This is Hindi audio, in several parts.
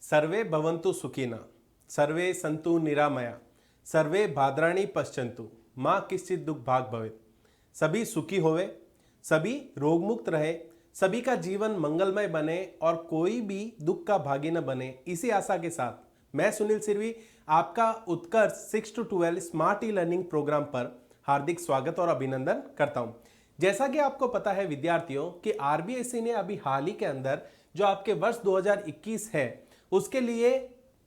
सर्वे भवन्तु सुखिनः, सर्वे सन्तु निरामया, सर्वे भाद्राणि पश्यन्तु, माँ किश्चित् दुख भाग भवेत्। सभी सुखी होवे, सभी रोग मुक्त रहे, सभी का जीवन मंगलमय बने और कोई भी दुख का भागी न बने। इसी आशा के साथ मैं सुनील सिरवी आपका Utkarsh 6 to 12 smart e learning programme पर हार्दिक स्वागत और अभिनंदन करता हूं। जैसा कि आपको पता है विद्यार्थियों कि आरबीएसई ने अभी हाल ही के अंदर जो आपके वर्ष 2021 है उसके लिए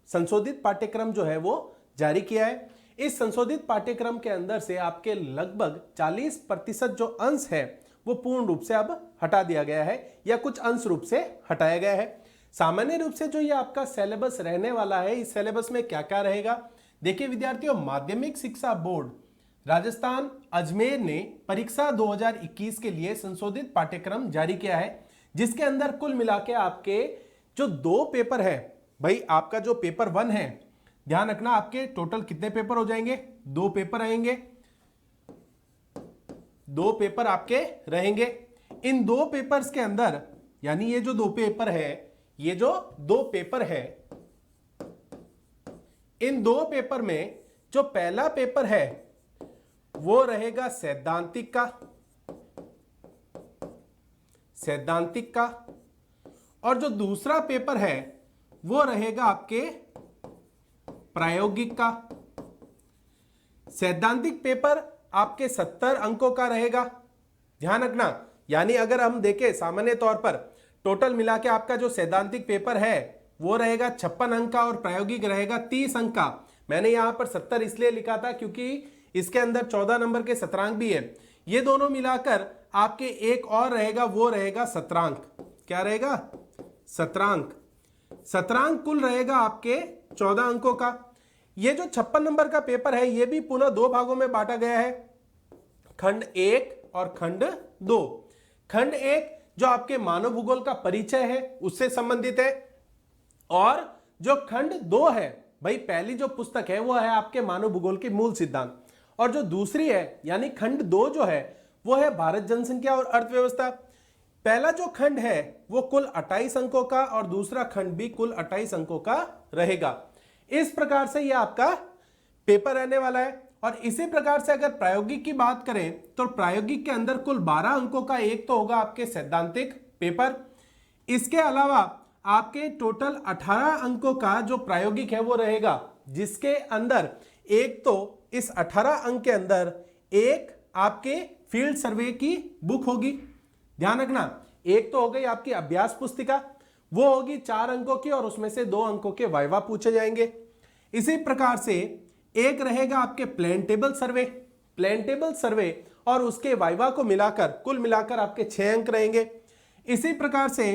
संशोधित पाठ्यक्रम जो है वो जारी किया है। इस संशोधित पाठ्यक्रम के अंदर से आपके लगभग 40% जो अंश है वो पूर्ण रूप से अब हटा दिया गया है या कुछ अंश रूप से हटाया गया है। सामान्य रूप से जो ये आपका सिलेबस रहने वाला है, इस सिलेबस में क्या क्या रहेगा, देखिए विद्यार्थियों, माध्यमिक शिक्षा बोर्ड राजस्थान अजमेर ने परीक्षा 2021 के लिए संशोधित पाठ्यक्रम जारी किया है, जिसके अंदर कुल मिला के आपके जो 2 पेपर है, भाई आपका जो पेपर 1 है, ध्यान रखना आपके टोटल कितने पेपर हो जाएंगे, 2 पेपर आएंगे, 2 पेपर आपके रहेंगे। इन 2 पेपर्स के अंदर यानी ये जो 2 पेपर है, ये जो 2 पेपर है, इन 2 पेपर में जो पहला पेपर है वो रहेगा सैद्धांतिक का, और जो दूसरा पेपर है वो रहेगा आपके प्रायोगिक का। सैद्धांतिक पेपर आपके 70 अंकों का रहेगा, ध्यान रखना। यानी अगर हम देखें सामान्य तौर पर टोटल मिला के आपका जो सैद्धांतिक पेपर है वो रहेगा 56 अंक का और प्रायोगिक रहेगा 30 अंक का। मैंने यहां पर 70 इसलिए लिखा था क्योंकि इसके अंदर 14 नंबर के सत्रांक भी है। ये दोनों मिलाकर आपके एक और रहेगा, वो रहेगा सत्रांक। क्या रहेगा? सत्रांक कुल रहेगा आपके 14 अंकों का। ये जो 56 नंबर का पेपर है ये भी पुनः 2 भागों में बांटा गया है, खंड 1 और खंड 2। खंड 1 जो आपके मानव भूगोल का परिचय है उससे संबंधित है, और जो खंड 2 है, भाई पहली जो पुस्तक है वो है आपके मानव भूगोल के मूल सिद्धांत, और जो दूसरी है यानी खंड 2 जो है वो है भारत जनसंख्या और अर्थव्यवस्था। पहला जो खंड है वो कुल 28 अंकों का और दूसरा खंड भी कुल 28 अंकों का रहेगा। इस प्रकार से ये आपका पेपर रहने वाला है। और इसी प्रकार से अगर प्रायोगिक की बात करें तो प्रायोगिक के अंदर कुल 12 अंकों का एक तो होगा आपके सैद्धांतिक पेपर। इसके अलावा आपके टोटल 18 अंकों का जो प्रायोगिक है वो रहेगा, जिसके अंदर एक तो इस 18 अंक के अंदर एक आपके फील्ड सर्वे की बुक होगी, ध्यान रखना। एक तो हो गई आपकी अभ्यास पुस्तिका, वो होगी 4 अंकों की और उसमें से 2 अंकों के वाइवा पूछे जाएंगे। इसी प्रकार से एक रहेगा आपके प्लेन टेबल सर्वे और उसके वाइवा को मिलाकर कुल मिलाकर आपके 6 अंक रहेंगे। इसी प्रकार से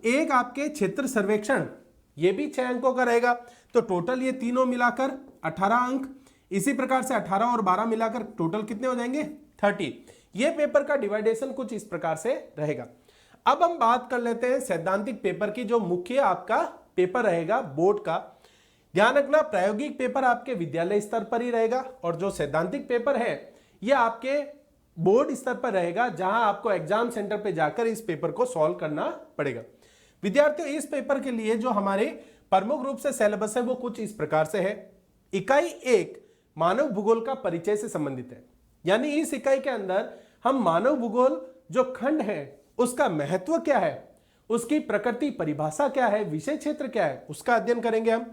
एक आपके क्षेत्र सर्वेक्षण, ये भी 6 अंकों का रहेगा, तो टोटल ये तीनों मिलाकर 18 अंक। इसी प्रकार से 18 और 12 मिलाकर टोटल कितने हो जाएंगे? 30। ये पेपर का डिवाइडेशन कुछ इस प्रकार से रहेगा। अब हम बात कर लेते हैं सैद्धांतिक पेपर की, जो मुख्य आपका पेपर रहेगा बोर्ड का। ध्यान रखना, प्रायोगिक पेपर आपके विद्यालय स्तर पर ही रहेगा और जो सैद्धांतिक पेपर है ये आपके बोर्ड स्तर पर रहेगा, जहां आपको एग्जाम सेंटर पे जाकर इस पेपर को सॉल्व करना पड़ेगा। विद्यार्थियों, इस पेपर के लिए जो हमारे प्रमुख रूप से सिलेबस है वो कुछ इस प्रकार से है। इकाई 1 मानव भूगोल का परिचय से संबंधित है, यानी इस इकाई के अंदर हम मानव भूगोल जो खंड है उसका महत्व क्या है, उसकी प्रकृति परिभाषा क्या है, विषय क्षेत्र क्या है, उसका अध्ययन करेंगे हम।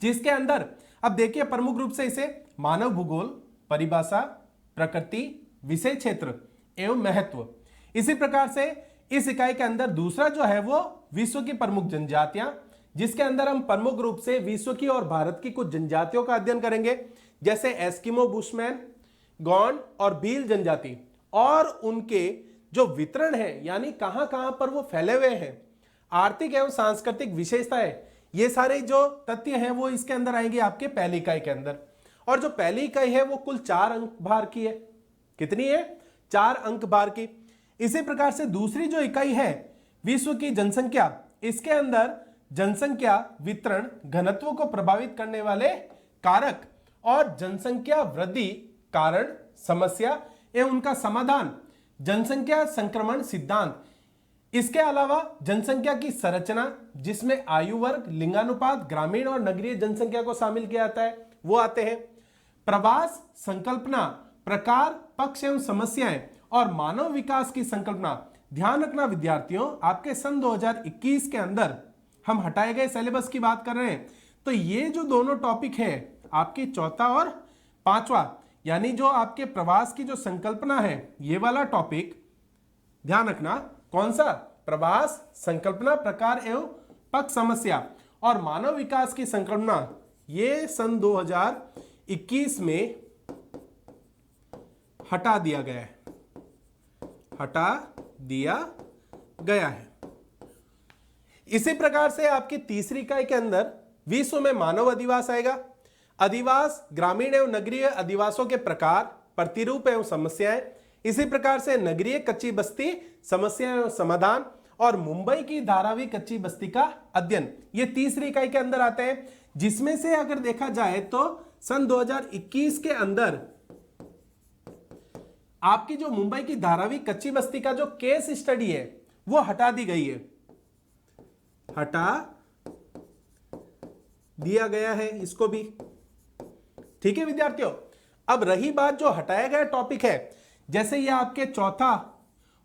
जिसके अंदर अब देखिए प्रमुख रूप से इसे मानव भूगोल, परिभाषा, प्रकृति, विषय क्षेत्र एवं महत्व। इसी प्रकार से इस इकाई के अंदर दूसरा जो है वो विश्व की प्रमुख जनजातियां, जिसके अंदर हम प्रमुख रूप से विश्व की और भारत की कुछ जनजातियों का अध्ययन करेंगे, जैसे एस्किमो, बुशमैन, गौंड और भील जनजाति, और उनके जो वितरण है यानी कहां कहां पर वो फैले हुए हैं, आर्थिक एवं सांस्कृतिक विशेषताएं, ये सारे जो तथ्य हैं वो इसके अंदर आएंगे आपके पहली इकाई के अंदर। और जो पहली इकाई है वो कुल 4 अंक भार की है। कितनी है? 4 अंक भार की। इसी प्रकार से दूसरी जो इकाई है विश्व की जनसंख्या, इसके अंदर जनसंख्या वितरण घनत्व को प्रभावित करने वाले कारक और जनसंख्या वृद्धि कारण समस्या एवं उनका समाधान, जनसंख्या संक्रमण सिद्धांत, इसके अलावा जनसंख्या की संरचना, जिसमें आयु वर्ग, लिंगानुपात, ग्रामीण और नगरीय जनसंख्या को शामिल किया जाता है, वो आते हैं। प्रवास, संकल्पना, प्रकार, पक्ष एवं समस्याएं और मानव विकास की संकल्पना। ध्यान रखना विद्यार्थियों, आपके सन 2021 के अंदर हम हटाए गए सिलेबस की बात कर रहे हैं, तो ये जो दोनों टॉपिक है आपकी चौथा और पांचवा, यानी जो आपके प्रवास की जो संकल्पना है, ये वाला टॉपिक ध्यान रखना, कौन सा? प्रवास, संकल्पना, प्रकार एवं पक्ष, समस्या और मानव विकास की संकल्पना, ये सन 2021 में हटा दिया गया है, हटा दिया गया है। इसी प्रकार से आपकी तीसरी इकाई के अंदर विश्व में मानव अधिवास आएगा। अधिवास, ग्रामीण एवं नगरीय अधिवासों के प्रकार, प्रतिरूप एवं समस्याएं। इसी प्रकार से नगरीय कच्ची बस्ती, समस्या एवं समाधान और मुंबई की धारावी कच्ची बस्ती का अध्ययन, ये तीसरी इकाई के अंदर आते हैं। जिसमें से अगर देखा जाए तो सन 2021 के अंदर आपकी जो मुंबई की धारावी कच्ची बस्ती का जो केस स्टडी है वो हटा दी गई है, हटा दिया गया है इसको भी। ठीक है विद्यार्थियों, अब रही बात जो हटाया गया टॉपिक है, जैसे ये आपके चौथा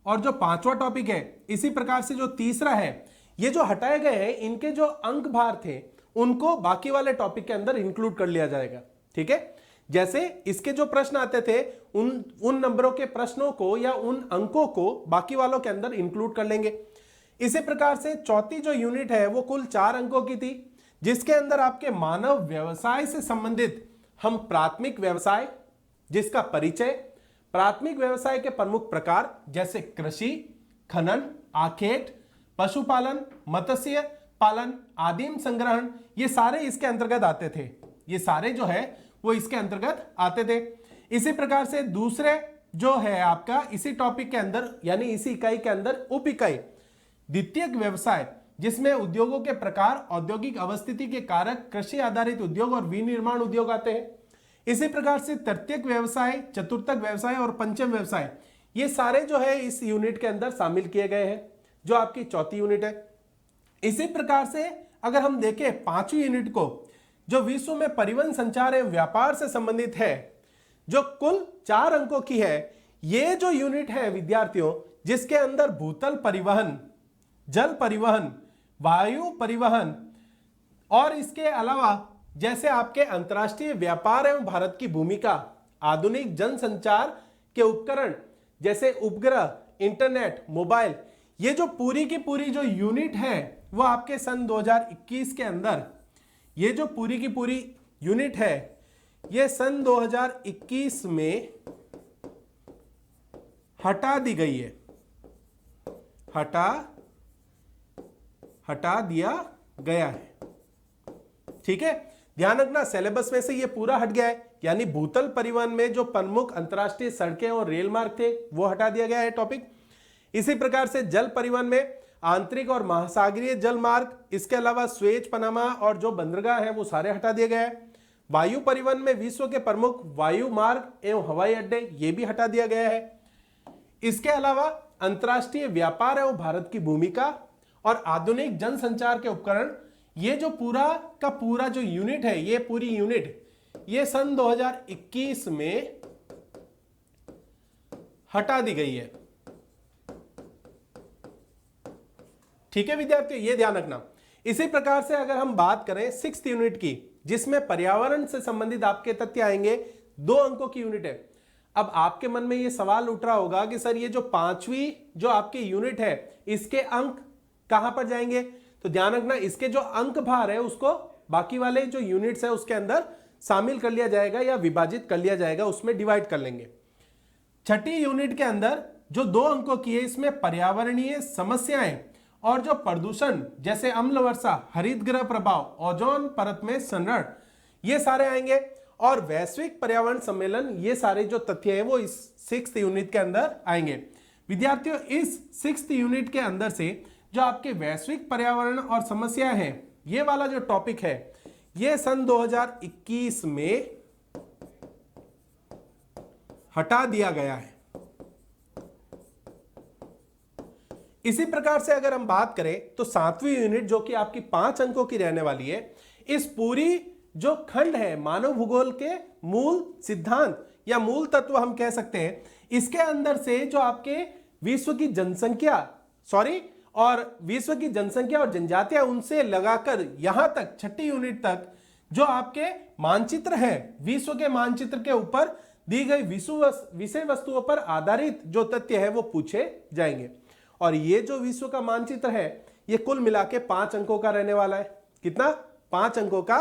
और जो पांचवा टॉपिक है, इसी प्रकार से जो तीसरा है, ये जो हटाए गए हैं इनके जो अंक भार थे उनको बाकी वाले टॉपिक के अंदर इंक्लूड कर लिया जाएगा। ठीक है, जैसे इसके जो प्रश्न आते थे उन नंबरों के प्रश्नों को या उन अंकों को बाकी वालों के अंदर इंक्लूड कर लेंगे। इसी प्रकार से चौथी जो यूनिट है वो कुल 4 अंकों की थी, जिसके अंदर आपके मानव व्यवसाय से संबंधित हम प्राथमिक व्यवसाय, जिसका परिचय, प्राथमिक व्यवसाय के प्रमुख प्रकार जैसे कृषि, खनन, आखेट, पशुपालन, मत्स्य पालन, आदिम संग्रहण, ये सारे इसके अंतर्गत आते थे। ये सारे जो है वो इसके अंतर्गत आते थे। इसी प्रकार से दूसरे जो है आपका इसी टॉपिक के अंदर यानी इसी इकाई के अंदर उप इकाई द्वितीयक व्यवसाय, जिसमें उद्योगों के प्रकार, औद्योगिक अवस्थिति के कारक, कृषि आधारित उद्योग और विनिर्माण उद्योग आते हैं। इसी प्रकार से तृतीयक व्यवसाय, चतुर्थक व्यवसाय और पंचम व्यवसाय, ये सारे जो है इस यूनिट के अंदर शामिल किए गए हैं, जो आपकी चौथी यूनिट है। इसी प्रकार से अगर हम देखें पांचवी यूनिट को, जो विश्व में परिवहन, संचार एवं व्यापार से संबंधित है, जो कुल 4 अंकों की है, ये जो यूनिट है विद्यार्थियों, जिसके अंदर भूतल परिवहन, जल परिवहन, वायु परिवहन और इसके अलावा जैसे आपके अंतर्राष्ट्रीय व्यापार एवं भारत की भूमिका, आधुनिक जनसंचार के उपकरण जैसे उपग्रह, इंटरनेट, मोबाइल, ये जो पूरी की पूरी जो यूनिट है वो आपके सन 2021 के अंदर, ये जो पूरी की पूरी यूनिट है ये सन 2021 में हटा दी गई है, हटा दिया गया है। ठीक है, ध्यान रखना सिलेबस में से ये पूरा हट गया है, यानी भूतल परिवहन में जो प्रमुख अंतरराष्ट्रीय सड़कें और रेल मार्ग थे वो हटा दिया गया है टॉपिक। इसी प्रकार से जल परिवहन में आंतरिक और महासागरीय जल मार्ग, इसके अलावा स्वेज, पनामा और जो बंदरगाह है वो सारे हटा दिए गए हैं। वायु परिवहन में विश्व के प्रमुख वायु मार्ग एवं हवाई अड्डे, ये भी हटा दिया गया है। इसके अलावा अंतरराष्ट्रीय व्यापार एवं भारत की भूमिका और आधुनिक जनसंचार के उपकरण, ये जो पूरा का पूरा जो यूनिट है, ये पूरी यूनिट ये सन 2021 में हटा दी गई है। ठीक है विद्यार्थियों, ये ध्यान रखना। इसी प्रकार से अगर हम बात करें 6th यूनिट की, जिसमें पर्यावरण से संबंधित आपके तथ्य आएंगे, 2 अंकों की यूनिट है। अब आपके मन में ये सवाल उठ रहा होगा कि सर ये जो 5वीं जो आपकी यूनिट है इसके अंक कहां पर जाएंगे? तो ध्यान रखना, इसके जो अंक भार है उसको बाकी वाले जो यूनिट्स है उसके अंदर शामिल कर लिया जाएगा या विभाजित कर लिया जाएगा, उसमें डिवाइड कर लेंगे। 6ठी यूनिट के अंदर जो 2 अंकों की है, इसमें पर्यावरणीय समस्याएं और जो प्रदूषण जैसे अम्ल वर्षा, हरित गृह प्रभाव, ओजोन परत में संरण, ये सारे आएंगे। और वैश्विक पर्यावरण सम्मेलन, ये सारे जो तथ्य हैं वो इस 6th यूनिट के अंदर आएंगे। विद्यार्थियों, इस 6th यूनिट के अंदर से जो आपके वैश्विक पर्यावरण और समस्याएं हैं, ये वाला जो टॉपिक है ये सन 2021 में हटा दिया गया है। इसी प्रकार से अगर हम बात करें तो 7वीं यूनिट जो कि आपकी 5 अंकों की रहने वाली है, इस पूरी जो खंड है मानव भूगोल के मूल सिद्धांत या मूल तत्व हम कह सकते हैं, इसके अंदर से जो आपके विश्व की जनसंख्या और जनजातियां उनसे लगाकर यहां तक 6ठी यूनिट तक जो आपके मानचित्र है, विश्व के मानचित्र के ऊपर दी गई विषय वस्तुओं पर आधारित जो तथ्य है वो पूछे जाएंगे। और ये जो विश्व का मानचित्र है ये कुल मिला के 5 अंकों का रहने वाला है। कितना? 5 अंकों का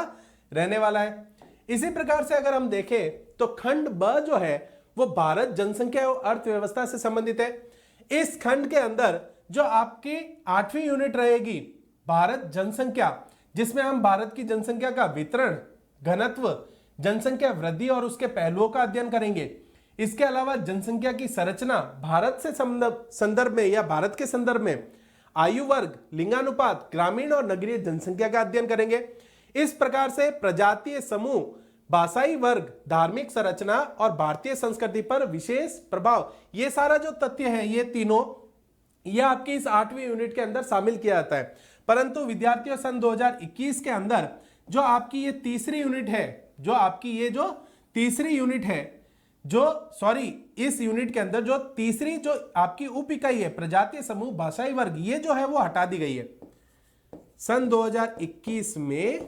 रहने वाला है। इसी प्रकार से अगर हम देखें तो खंड ब जो है वो भारत, जनसंख्या और अर्थव्यवस्था से संबंधित है। इस खंड के अंदर जो आपकी 8वीं यूनिट रहेगी भारत जनसंख्या, जिसमें हम भारत की जनसंख्या का वितरण, घनत्व, जनसंख्या वृद्धि और उसके पहलुओं का अध्ययन करेंगे। इसके अलावा जनसंख्या की संरचना भारत से संदर्भ में या भारत के संदर्भ में आयु वर्ग, लिंगानुपात, ग्रामीण और नगरीय जनसंख्या का अध्ययन करेंगे। इस प्रकार से प्रजातीय समूह, भाषाई वर्ग, धार्मिक संरचना और भारतीय संस्कृति पर विशेष प्रभाव, ये सारा जो तथ्य है ये तीनों ये आपकी इस 8वीं यूनिट के अंदर शामिल किया जाता है। परंतु विद्यार्थियों सन 2021 के अंदर जो आपकी ये तीसरी यूनिट है, जो आपकी ये जो तीसरी यूनिट है, इस यूनिट के अंदर जो तीसरी जो आपकी उप इकाई है प्रजातीय समूह, भाषाई वर्ग, ये जो है वो हटा दी गई है। सन 2021 में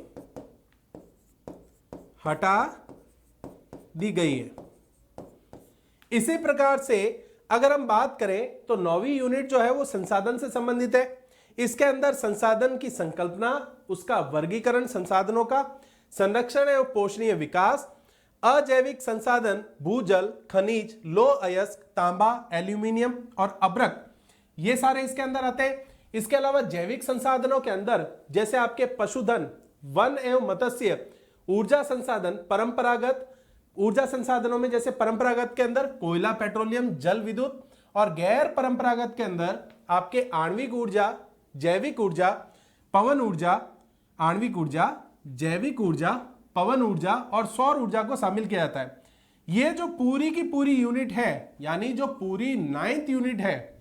हटा दी गई है। इसी प्रकार से अगर हम बात करें तो 9वीं यूनिट जो है वो संसाधन से संबंधित है। इसके अंदर संसाधन की संकल्पना, उसका वर्गीकरण, संसाधनों का संरक्षण एवं पोषणीय विकास, अजैविक संसाधन, भूजल, खनिज, लौह अयस्क, तांबा, एल्यूमिनियम और अभ्रक, ये सारे इसके अंदर आते हैं। इसके अलावा जैविक संसाधनों के अंदर जैसे आपके पशुधन, वन एवं मत्स्य, ऊर्जा संसाधन, परंपरागत ऊर्जा संसाधनों में जैसे परंपरागत के अंदर कोयला, पेट्रोलियम, जल विद्युत, और गैर परंपरागत के अंदर आपके आणविक ऊर्जा, जैविक ऊर्जा, पवन ऊर्जा, आणविक ऊर्जा, जैविक ऊर्जा, पवन ऊर्जा और सौर ऊर्जा को शामिल किया जाता है। ये जो पूरी की पूरी यूनिट है, यानी जो पूरी 9th यूनिट है,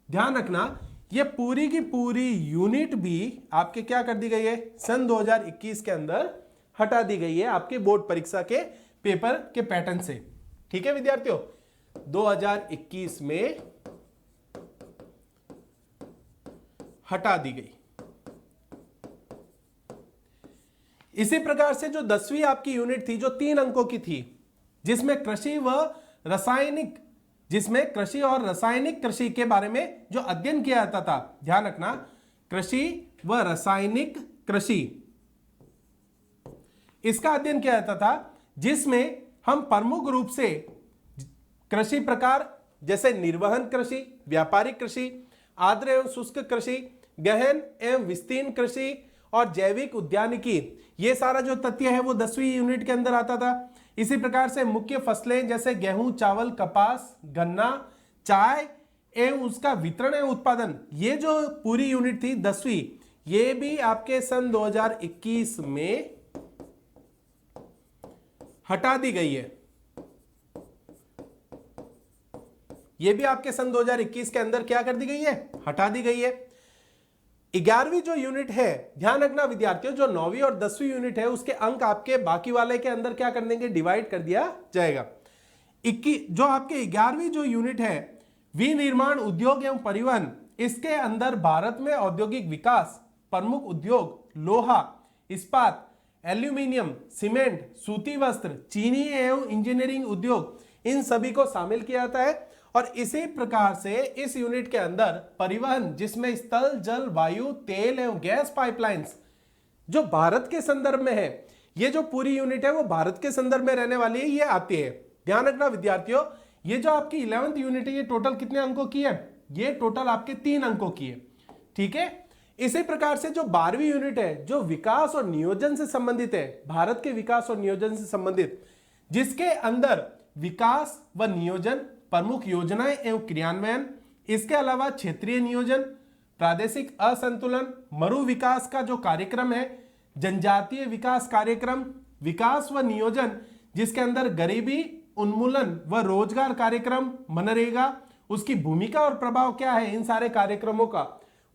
ध्यान रखना ये पूरी की पूरी यूनिट भी आपके क्या कर दी गई है, सन 2021 के अंदर हटा दी गई है आपके बोर्ड परीक्षा के पेपर के पैटर्न से। ठीक है विद्यार्थियों, 2021 में हटा दी गई। इसी प्रकार से जो 10वीं आपकी यूनिट थी जो 3 अंकों की थी, जिसमें कृषि और रासायनिक कृषि के बारे में जो अध्ययन किया जाता था, ध्यान रखना, कृषि व रासायनिक कृषि, इसका अध्ययन किया जाता था, जिसमें हम प्रमुख रूप से कृषि प्रकार जैसे निर्वहन कृषि, व्यापारिक कृषि, आर्द्र एवं शुष्क कृषि, गहन एवं विस्तीर्ण कृषि और जैविक उद्यानिकी, ये सारा जो तथ्य है वो 10वीं यूनिट के अंदर आता था। इसी प्रकार से मुख्य फसलें जैसे गेहूं, चावल, कपास, गन्ना, चाय एवं उसका वितरण एवं उत्पादन, ये जो पूरी यूनिट थी 10वीं, ये भी आपके सन 2021 में हटा दी गई है। ये भी आपके सन 2021 के अंदर क्या कर दी गई है, हटा दी गई है। 11वीं जो यूनिट है, ध्यान रखना विद्यार्थियों, जो 9वीं और 10वीं यूनिट है उसके अंक आपके बाकी वाले के अंदर क्या कर देंगे, डिवाइड कर दिया जाएगा। जो आपके 11वीं जो यूनिट है विनिर्माण, उद्योग एवं परिवहन, इसके अंदर भारत में औद्योगिक विकास, प्रमुख उद्योग, लोहा, इस्पात, एल्यूमिनियम, सीमेंट, सूती वस्त्र, चीनी एवं इंजीनियरिंग उद्योग, इन सभी को शामिल किया जाता है। और इसी प्रकार से इस यूनिट के अंदर परिवहन, जिसमें स्थल, जल, वायु, तेल एवं गैस पाइपलाइंस, जो भारत के संदर्भ में है, ये जो पूरी यूनिट है वो भारत के संदर्भ में रहने वाली है, ये आती है। ध्यान रखना विद्यार्थियों, ये जो आपकी 11th यूनिट है ये टोटल कितने अंकों की है, ये टोटल आपके 3 अंकों की है। ठीक है, इसी प्रकार से जो 12वीं यूनिट है जो विकास और नियोजन से संबंधित है, भारत के विकास और नियोजन से संबंधित, जिसके अंदर विकास व नियोजन, प्रमुख योजनाएं एवं क्रियान्वयन, इसके अलावा क्षेत्रीय नियोजन, प्रादेशिक असंतुलन, मरु विकास का जो कार्यक्रम है, जनजातीय विकास कार्यक्रम, विकास व नियोजन जिसके अंदर गरीबी उन्मूलन व रोजगार कार्यक्रम, मनरेगा, उसकी भूमिका और प्रभाव क्या है इन सारे कार्यक्रमों का,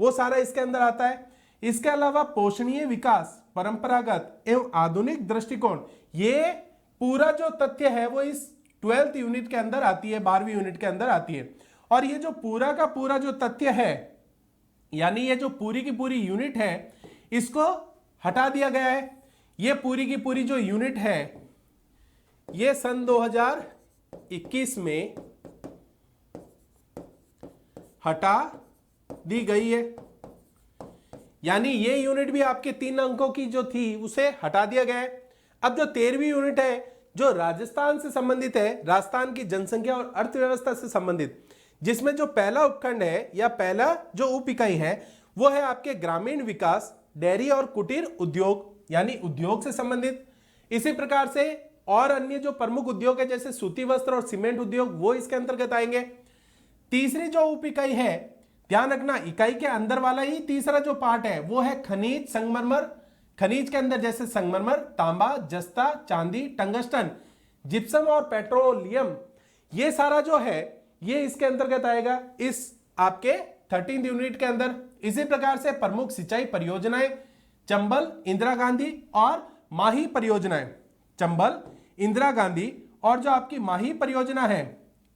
वो सारा इसके अंदर आता है। इसके अलावा पोषणीय विकास, परंपरागत एवं आधुनिक दृष्टिकोण, ये पूरा जो तथ्य है वो इस 12th यूनिट के अंदर आती है, 12वीं यूनिट के अंदर आती है। और ये जो पूरा का पूरा जो तथ्य है, यानी ये जो पूरी की पूरी यूनिट है, इसको हटा दिया गया है। ये पूरी की पूरी जो यूनिट है ये सन 2021 में हटा दी गई है। यानी ये यूनिट भी आपके 3 अंकों की जो थी उसे हटा दिया गया है। अब जो 13वीं यूनिट है जो राजस्थान से संबंधित है, राजस्थान की जनसंख्या और अर्थव्यवस्था से संबंधित, जिसमें जो पहला उपखंड है या पहला जो उप इकाई है वो है आपके ग्रामीण विकास, डेयरी और कुटीर उद्योग, यानी उद्योग से संबंधित। इसी प्रकार से और अन्य जो प्रमुख उद्योग है जैसे सूती वस्त्र और सीमेंट उद्योग, वो इसके अंतर्गत आएंगे। तीसरी जो उप इकाई है, ध्यान रखना इकाई के अंदर वाला ही तीसरा जो पार्ट है वो है खनिज संगमरमर। खनिज के अंदर जैसे संगमरमर, तांबा, जस्ता, चांदी, टंगस्टन, जिप्सम और पेट्रोलियम, ये सारा जो है ये इसके अंतर्गत आएगा इस आपके 13th यूनिट के अंदर। इसी प्रकार से प्रमुख सिंचाई परियोजनाएं, चंबल, इंदिरा गांधी और माही परियोजनाएं, चंबल, इंदिरा गांधी और जो आपकी माही परियोजना है,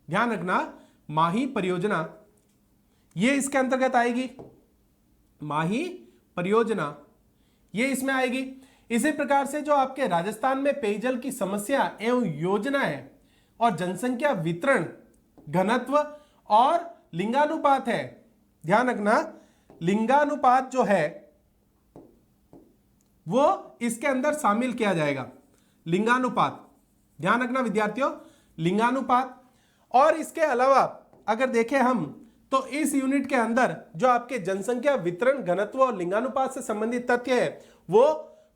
ध्यान रखना माही परियोजना ये इसके अंतर्गत आएगी। माही परियोजना ये इसमें आएगी। इसी प्रकार से जो आपके राजस्थान में पेयजल की समस्या एवं योजनाएं और जनसंख्या वितरण, घनत्व और लिंगानुपात है, ध्यान रखना लिंगानुपात जो है वो इसके अंदर शामिल किया जाएगा। लिंगानुपात, ध्यान रखना विद्यार्थियों, लिंगानुपात। और इसके अलावा अगर देखें हम तो इस यूनिट के अंदर जो आपके जनसंख्या वितरण, घनत्व और लिंगानुपात से संबंधित तथ्य है वो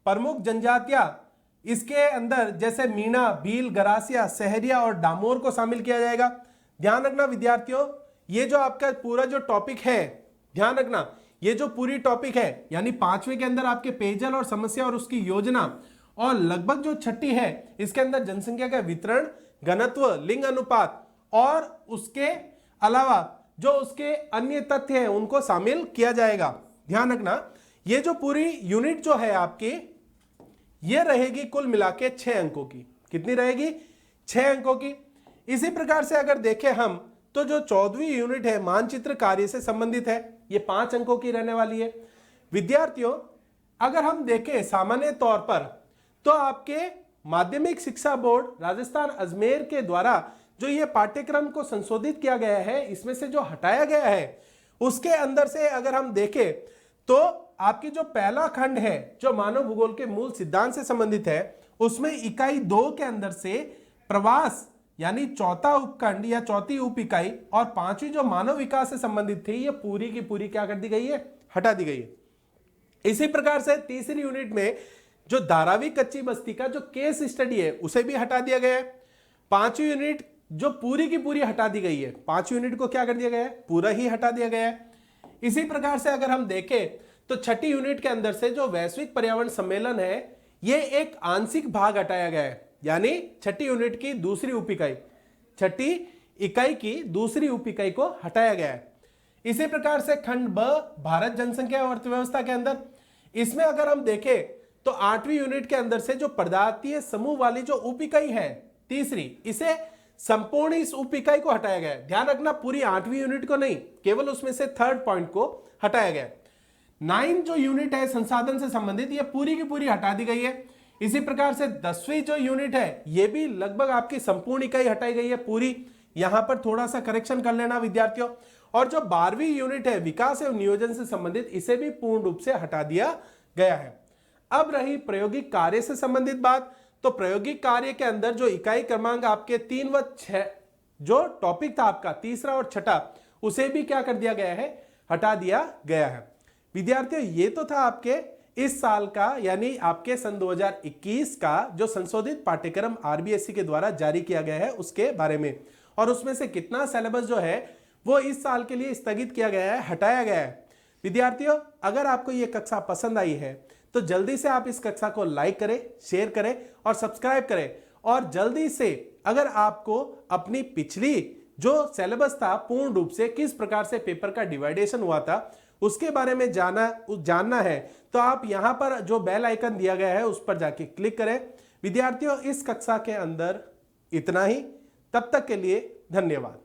प्रमुख जनजातियां इसके अंदर जैसे मीणा, भील, गरासिया, सहरिया और डामोर को शामिल किया जाएगा। ध्यान रखना विद्यार्थियों, ये जो आपका पूरा जो टॉपिक है, ध्यान रखना ये जो पूरी टॉपिक है, यानी 5वें के अंदर आपके पेयजल और समस्या और उसकी योजना, और लगभग जो 6ठी है इसके अंदर जनसंख्या का वितरण, घनत्व, लिंग अनुपात और उसके अलावा जो उसके अन्य तथ्य हैं उनको शामिल किया जाएगा। ध्यान रखना ये जो पूरी यूनिट जो है आपकी ये रहेगी कुल मिला के 6 अंकों की। कितनी रहेगी? 6 अंकों की। इसी प्रकार से अगर देखें हम तो जो 14वीं यूनिट है मानचित्र कार्य से संबंधित है, ये 5 अंकों की रहने वाली है। विद्यार्थियों अगर हम देखें सामान्य तौर पर तो आपके माध्यमिक शिक्षा बोर्ड राजस्थान अजमेर के द्वारा जो ये पाठ्यक्रम को संशोधित किया गया है, इसमें से जो हटाया गया है उसके अंदर से अगर हम देखें तो आपकी जो पहला खंड है जो मानव भूगोल के मूल सिद्धांत से संबंधित है, उसमें इकाई 2 के अंदर से प्रवास यानी चौथा उपखंड या चौथी उप इकाई और 5वीं जो मानव विकास से संबंधित थी ये पूरी की पूरी क्या कर दी गई है? हटा दी गई है। इसी प्रकार से तीसरी यूनिट में जो धारावी कच्ची बस्ती का जो केस स्टडी है उसे भी हटा दिया गया है। 5वीं यूनिट जो पूरी की पूरी हटा दी गई है, 5वीं यूनिट को क्या कर दिया गया है? पूरा ही हटा दिया गया है। इसी प्रकार से अगर हम देखें तो 6ठी यूनिट के अंदर से जो वैश्विक पर्यावरण सम्मेलन है ये एक आंशिक भाग हटाया गया है, यानी 6ठी यूनिट की दूसरी उप इकाई, 6ठी इकाई की दूसरी उप इकाई को हटाया गया है। इसी प्रकार से खंड ब भारत जनसंख्या और अर्थव्यवस्था के अंदर, इसमें अगर हम देखें तो 8वीं यूनिट के अंदर से जो प्रजातीय समूह वाली जो उप इकाई है तीसरी, इसे संपूर्ण इस उप इकाई को हटाया गया है। ध्यान रखना पूरी 8वीं यूनिट को नहीं, केवल उसमें से 3rd पॉइंट को हटाया गया है। 9 जो यूनिट है संसाधन से संबंधित ये पूरी की पूरी हटा दी गई है। इसी प्रकार से 10वीं जो यूनिट है ये भी लगभग आपकी संपूर्ण इकाई हटाई गई है पूरी। यहां पर थोड़ा सा करेक्शन कर लेना विद्यार्थियों। और जो 12वीं यूनिट है विकास एवं नियोजन से संबंधित, इसे भी पूर्ण रूप से हटा दिया गया है। अब रही प्रायोगिक कार्य से संबंधित बात, तो प्रायोगिक कार्य के अंदर जो इकाई क्रमांक आपके 3 व 6 जो टॉपिक था आपका तीसरा और छठा, उसे भी क्या कर दिया गया है? हटा दिया गया है। विद्यार्थियों ये तो था आपके इस साल का यानी आपके सन 2021 का जो संशोधित पाठ्यक्रम आरबीएसई के द्वारा जारी किया गया है उसके बारे में, और उसमें से कितना सिलेबस जो है वो इस साल के लिए स्थगित किया गया है, हटाया गया है। विद्यार्थियों अगर आपको ये कक्षा पसंद आई है तो जल्दी से आप इस कक्षा को लाइक करें, शेयर करें और सब्सक्राइब करें। और जल्दी से अगर आपको अपनी पिछली जो सिलेबस था पूर्ण रूप से किस प्रकार से पेपर का डिवाइडेशन हुआ था उसके बारे में जानना है तो आप यहां पर जो बेल आइकन दिया गया है उस पर जाके क्लिक करें। विद्यार्थियों, इस कक्षा के अंदर इतना ही। तब तक के लिए धन्यवाद।